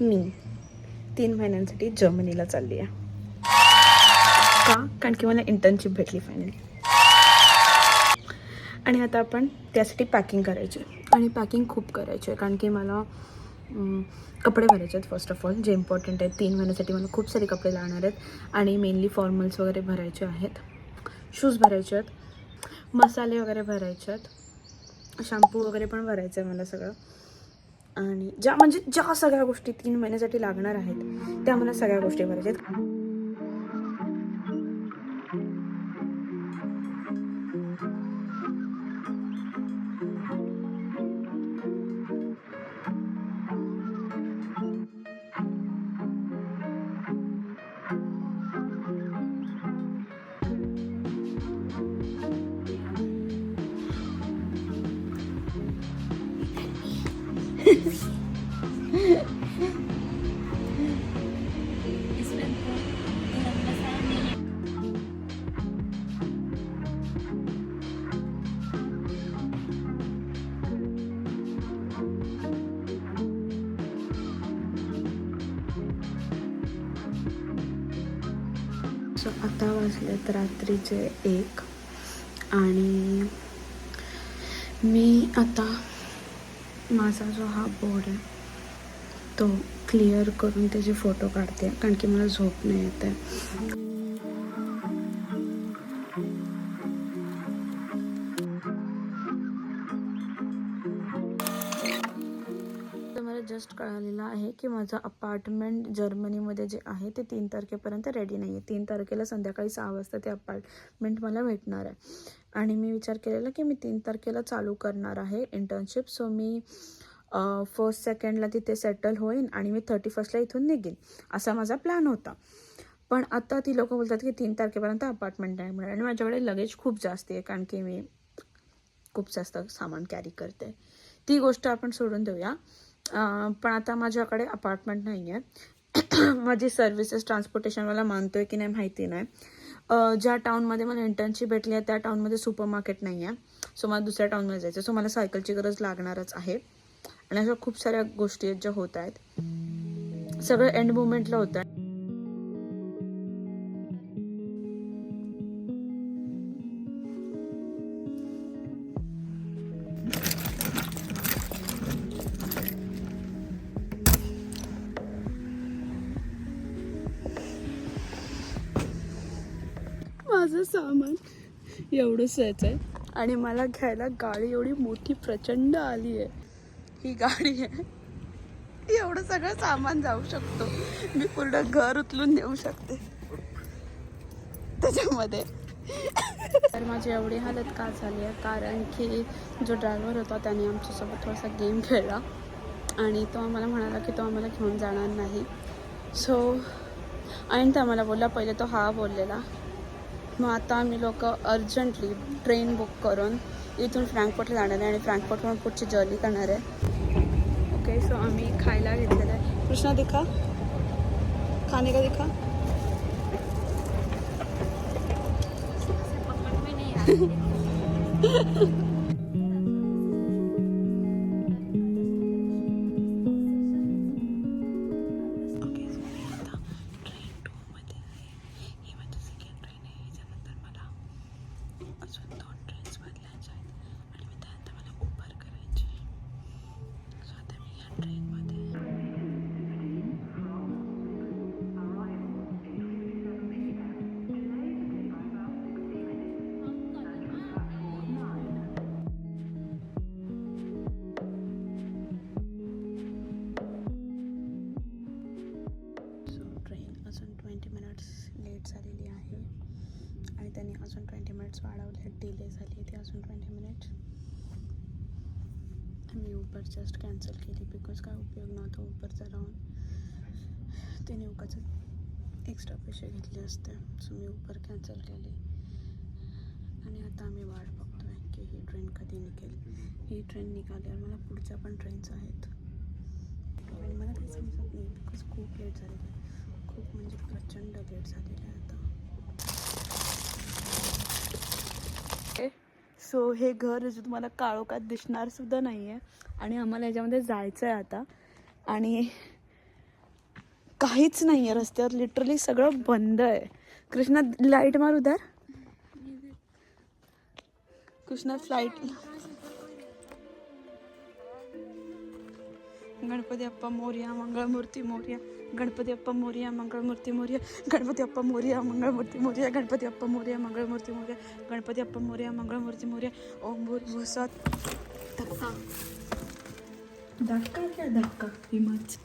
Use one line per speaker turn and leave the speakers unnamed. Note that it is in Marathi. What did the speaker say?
मी 3 महिन्यांसाठी जर्मनीला चालली आहे. का? कारण की मला इंटर्नशिप भेटली फायनली. आणि आता आपण त्यासाठी पॅकिंग करायची आणि पॅकिंग खूप करायची आहे, कारण की मला कपडे भरायचे आहेत. फर्स्ट ऑफ ऑल जे इम्पॉर्टंट आहे, 3 महिन्यासाठी मला खूप सारे कपडे लागणार आहेत आणि मेनली फॉर्मल्स वगैरे भरायचे आहेत, शूज भरायचे आहेत, मसाले वगैरे भरायचे आहेत, शॅम्पू वगैरे पण भरायचं आहे मला सगळं. आणि ज्या सगळ्या गोष्टी 3 महिन्यासाठी लागणार आहेत त्या मला सगळ्या गोष्टी भरायच्या आहेत. सो आता वाजलेत रात्रीचे 1 आणि मी आता माझा जो हा बोर्ड आहे तो क्लिअर करून त्याचे फोटो काढते, कारण की मला झोप नाही येत आहे. मला जस्ट कळालेलं आहे की माझं अपार्टमेंट जर्मनीमध्ये जे आहे ते 3 तारखेपर्यंत रेडी नाही आहे. 3 तारखेला संध्याकाळी 6 वाजता ते अपार्टमेंट मला भेटणार आहे आणि मी विचार केलेला की मी 3 तारखेला चालू करणार आहे इंटर्नशिप. सो मी 1st 2ndला तिथे सेटल होईन आणि मी 31stला इथून निघेन, असा माझा प्लॅन होता. पण आता ती लोक बोलतात की 3 तारखेपर्यंत अपार्टमेंट नाही मिळेल आणि माझ्याकडे लगेज खूप जास्त आहे, कारण की मी खूप जास्त सामान कॅरी करते. ती गोष्ट आपण सोडून देऊया. पण आता माझ्याकडे अपार्टमेंट नाही आहे. माझी सर्व्हिसेस ट्रान्सपोर्टेशन मला मानतोय की नाही माहिती नाही. ज्या टाऊनमध्ये मला इंटर्नशिप भेटली आहे त्या टाऊनमध्ये सुपर मार्केट नाही आहे. सो मला दुसऱ्या टाऊनमध्ये जायचं. सो मला सायकलची गरज लागणारच आहे आणि अशा खूप साऱ्या गोष्टी आहेत ज्या होत आहेत. सगळं एंड मोमेंटला होत आहे. माझं सामान एवढंच आहे आणि मला घ्यायला गाडी एवढी मोठी प्रचंड आली आहे. ही गाडी आहे, एवढं सगळं सामान जाऊ शकतो. मी पूर्ण घर उचलून देऊ शकते त्याच्यामध्ये. तर माझी एवढी हालत का झाली आहे, कारण की जो ड्रायव्हर होता त्याने आमच्यासोबत थोडासा गेम खेळला आणि तो आम्हाला म्हणाला की तो आम्हाला घेऊन जाणार नाही. सो आणि तो आम्हाला बोलला, पहिले तो हा बोललेला. मग आता आम्ही लोक अर्जंटली ट्रेन बुक करून इथून फ्रँकफर्टला जाणार आहे आणि फ्रँकफर्टवरून पुढची जर्नी करणार आहे. ओके, सो आम्ही खायला घेतलेलं आहे. कृष्णा दिखा, खाने का दिखा. त्यांनी अजून 20 मिनिट्स वाढवले, डिले झाली ती अजून 20 मिनिट्स. मी उबर जस्ट कॅन्सल केली बिकॉज काय उपयोग नव्हता उबरचा राहून. त्याने उगाच एक्स्ट्रा पैसे घेतले असते. सो मी उबर कॅन्सल केली आणि आता आम्ही वाट बघतोय की ही ट्रेन कधी निघेल. ही ट्रेन निघाल्यावर मला पुढच्या पण ट्रेन्स आहेत. मला काही समजत नाही बिकॉज खूप लेट झालेलं आहे, खूप म्हणजे प्रचंड लेट झालेलं आहे आता. सो हे घर जे तुम्हाला काळोखात दिसणार सुद्धा नाही आहे आणि आम्हाला याच्यामध्ये जायचं आहे आता. आणि काहीच नाही आहे रस्त्यावर, लिटरली सगळं बंद आहे. कृष्णा लाईट मारू द्या. कृष्णा फ्लाईट. गणपती अप्पा मोरया, मंगळमूर्ती मोरया. गणपती अप्पा मोरया, मंगळमूर्ती मोरया. गणपती अप्पा मोरया, मंगळमूर्ती मोरया. गणपती अप्पा मोरया, मंगळमूर्ती मोरया. गणपती अप्पा मोरया, मंगळमूर्ती मोरया. ओम भूर्भुवस्वाहा. धक्का धक्का क्या धक्का विमाच.